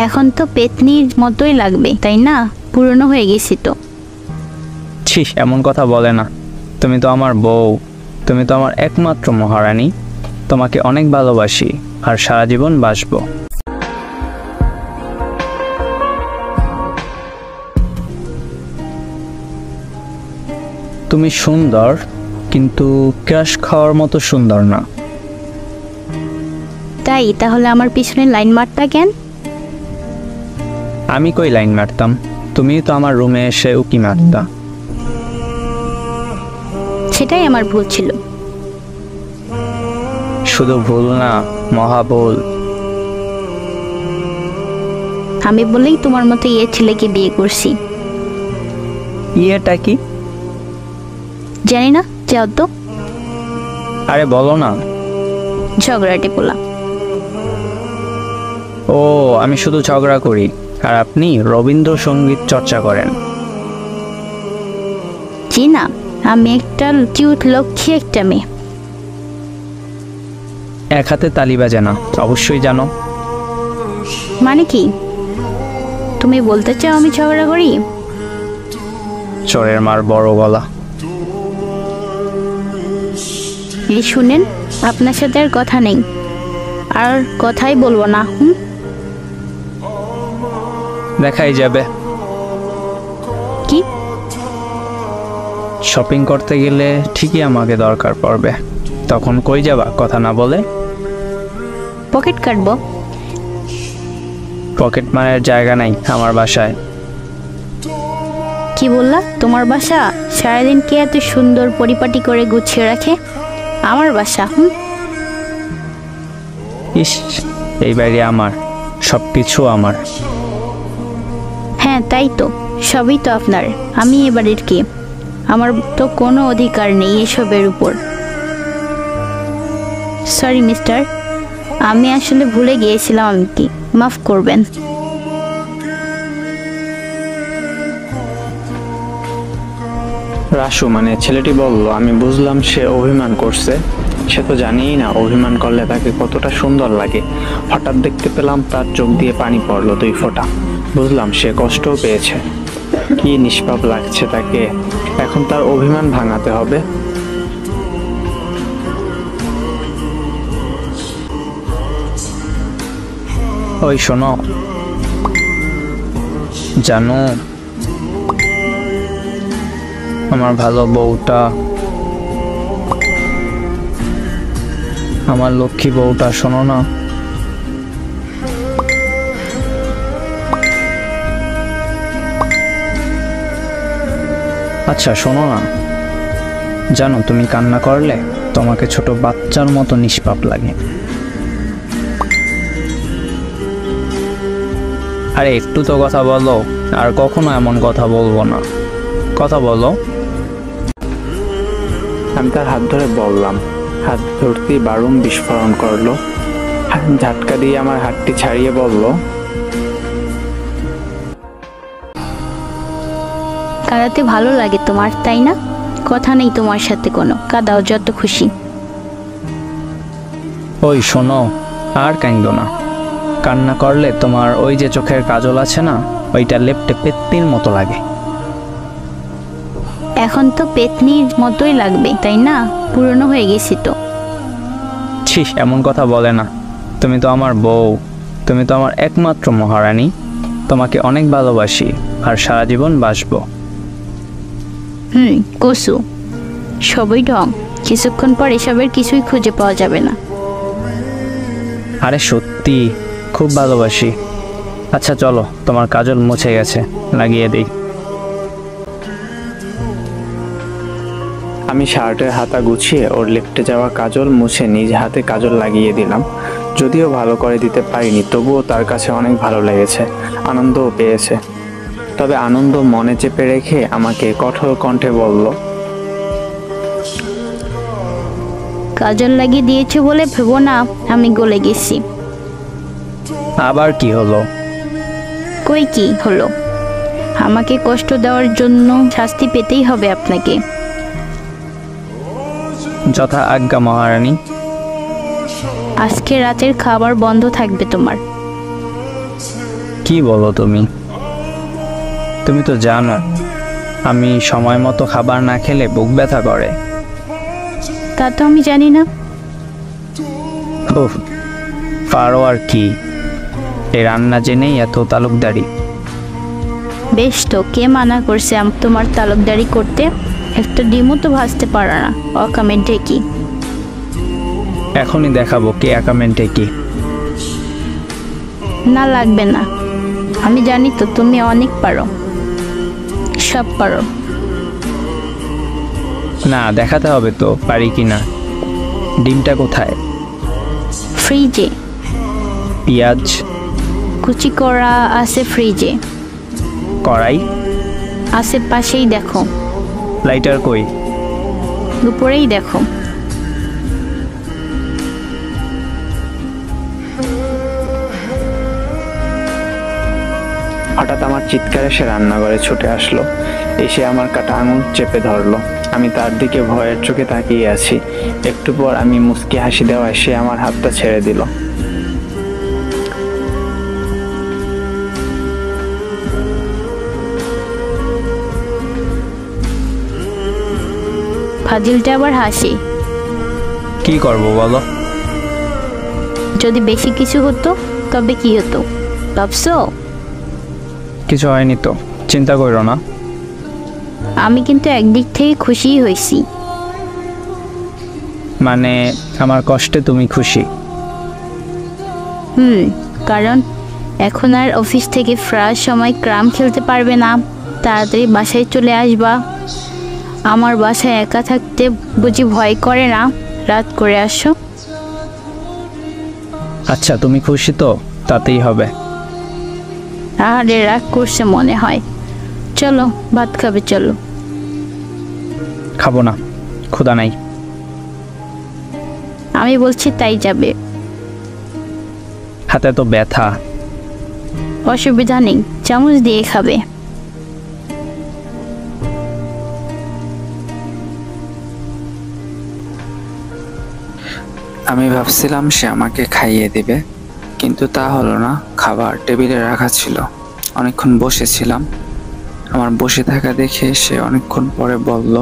এখন তো পেতনির মতোই লাগবে, তাই না? পুরনো হয়ে গেছি তো। ছি, এমন কথা বলে না। তুমি তো আমার বউ, তুমি তো আমার একমাত্র মহারানী। তোমাকে অনেক ভালোবাসি আর সারা জীবন বাসবো। তুমি সুন্দর, কিন্তু ক্রাশ খাওয়ার মতো সুন্দর না। তাই তাহলে আমার পিছনে লাইন মারতা কেন? আমি কই লাইন মারতাম? তুমি তো আমার রুমে এসে উকি মারতা। সেটাই আমার ভুল ছিল। শুধু ভুল না, মহা ভুল। আমি বলেই তোমার মতো ছেলেকে বিয়ে করছি। ইয়েটা কি? জানি না, যাও তো। আরে বলো না। ঝগড়াটে পোলা। ও, আমি শুধু ঝগড়া করি আর আপনি রবীন্দ্রসঙ্গীত চর্চা করেন। জি না, আমি একটা কিউট লক্ষ্মী একটা মেয়ে। এক হাতে তালি বাজে না, অবশ্যই জানো। মানে কি? তুমি বলতে চাও আমি ঝগড়া করি? চোরের মার বড় গলা। এই শুনেন, আপনার সাথে আর কথা নেই, আর কথাই বলবো না। দেখাই যাবে। কি? শপিং করতে গেলে ঠিকই আমাকে দরকার পড়বে, তখন কই যাবা কথা না বলে? পকেট কাটবো। পকেট মারের জায়গা নাই আমার বাসায়। কি বললা? তোমার বাসা? সারাদিন কে এত সুন্দর পরিপাটি করে গুছিয়ে রাখে? আমার বাসা। ইস, এই বাড়ি আমার, সবকিছু আমার। হ্যাঁ তাই তো, সবই তো আপনার। আমি এ বাড়ির কে? আমার তো কোনো অধিকার নেই এসবের উপর। সরি মিস্টার, আমি আসলে ভুলে গিয়েছিলাম। আমি কি মাফ করবেন? রাসু মানে ছেলেটি বলল, আমি বুঝলাম সে অভিমান করছে। সে তো জানিই না অভিমান করলে তাকে কতটা সুন্দর লাগে। হঠাৎ দেখতে পেলাম তার চোখ দিয়ে পানি পড়লো 2 ফোঁটা। বুঝলাম সে কষ্টও পেয়েছে। কি নিষ্পাপ লাগছে তাকে। এখন তার অভিমান ভাঙাতে হবে। ওই শোনো, জানো আমার ভালো বউটা, আমার লক্ষ্মী বউটা, শোনো না। আচ্ছা শোনো না, জানো তুমি কান্না করলে তোমাকে ছোট বাচ্চার মতো নিষ্পাপ লাগে। আরে একটু তো কথা বলো। আর কখনো এমন কথা বলবো না, কথা বলো। আমি তার হাত ধরে বললাম। হাত ধরতেই বারুম বিস্ফোরণ করলো। ঝাটকা দিয়ে আমার হাতটি ছাড়িয়ে বলল, কাঁদাতে ভালো লাগে তোমার, তাই না? কথা নেই তোমার সাথে কোনো, কাঁদাও যত খুশি। ওই শোনো, আর কাঁদো না। কান্না করলে তোমার ওই যে চোখের কাজল আছে না, ওইটা লেপটে পেতনির মতো লাগে। এখন তো পেতনির মতোই লাগবে, তাই না? পুরনো হয়ে গেছি তো। ছি, এমন কথা বলে না। তুমি তো আমার বউ, তুমি তো আমার একমাত্র মহারানী। তোমাকে অনেক ভালোবাসি আর সারা জীবন বাসবো। কসু, সবই ঢং। কিছুক্ষণ পর এসবের কিছুই খুঁজে পাওয়া যাবে না। আরে সত্যি খুব ভালোবাসি। আচ্ছা চলো, তোমার কাজল মুছে গেছে, লাগিয়ে দিই। আমি শার্টের হাতা গুছিয়ে ওর লেপটে যাওয়া কাজল মুছে নিজ হাতে কাজল লাগিয়ে দিলাম। যদিও ভালো করে দিতে পারিনি, তবুও তার কাছে অনেক ভালো লেগেছে, আনন্দও পেয়েছে। তবে আনন্দ মনে চেপে রেখে আমাকে কঠোর কণ্ঠে বলল, কাজল লাগিয়ে দিয়েছে বলে ভেবো না আমি গলে গেছি। আবার কি হলো? কই কি হলো? আমাকে কষ্ট দেওয়ার জন্য শাস্তি পেতেই হবে আপনাকে। যথা আজ্ঞা মহারানী। আজকে রাতের খাবার বন্ধ থাকবে তোমার। কি বলো তুমি? তুমি তো জানো আমি সময় মতো খাবার না খেলে বুক ব্যথা করে। তা তো আমি জানি না। উফ, পারো আর কি, এই রান্না জেনেই এত তালুকদারি। বেশ তো, কে মানা করছে তোমার তালুকদারি করতে? একটা ডিমও তো ভাজতে পারো না, অকামের ঢেকি। এখনই দেখাবো কে একামেন্টে কি। না লাগবে না, আমি জানি তো তুমি অনেক পারো, সব পারো। না, দেখাতে হবে তো পারি কি না। ডিমটা কোথায়? ফ্রিজে। পেঁয়াজ? কুচি করা আছে ফ্রিজে। কড়াই? আশেপাশেই দেখো। লাইটার কই? উপরেই দেখো। হঠাৎ আমার চিৎকারে সে রান্নাঘরে ছুটে আসলো, এসে আমার কাটা আঙুল চেপে ধরলো। আমি তার দিকে ভয়ের চোখে তাকিয়ে আছি। একটু পর আমি মুচকি হাসি দেওয়ায় সে আমার হাতটা ছেড়ে দিল। ফাজিলটা আবার হাসি। কি করব বলো? যদি বেশি কিছু হতো তবে কি হতো ভাবছো? কিছু হয়নি তো, চিন্তা করো না। আমি কিন্তু একদিক থেকে খুশিই হয়েছি। মানে আমার কষ্টে তুমি খুশি? কারণ এখন আর অফিস থেকে ফেরার সময় ক্রাম খেলতে পারবে না, তাড়াতাড়ি বাসায় চলে আসবা। আমার বাসায় একা থাকতে বুঝি ভয় করে না? রাত করে আসো। আচ্ছা, তুমি খুশি তো, তাতেই হবে। আরে রাগ করছে মনে হয়। চলো ভাত খাবে, চলো। খাবো না, ক্ষুধা নাই। আমি বলছি তাই যাবে। হাতে তো ব্যথা। অসুবিধা নেই, চামচ দিয়ে খাবে। আমি ভাবছিলাম সে আমাকে খাইয়ে দিবে, কিন্তু তা হলো না। খাবার টেবিলে রাখা ছিল, অনেকক্ষণ বসেছিলাম। আমার বসে থাকা দেখে সে অনেকক্ষণ পরে বলল,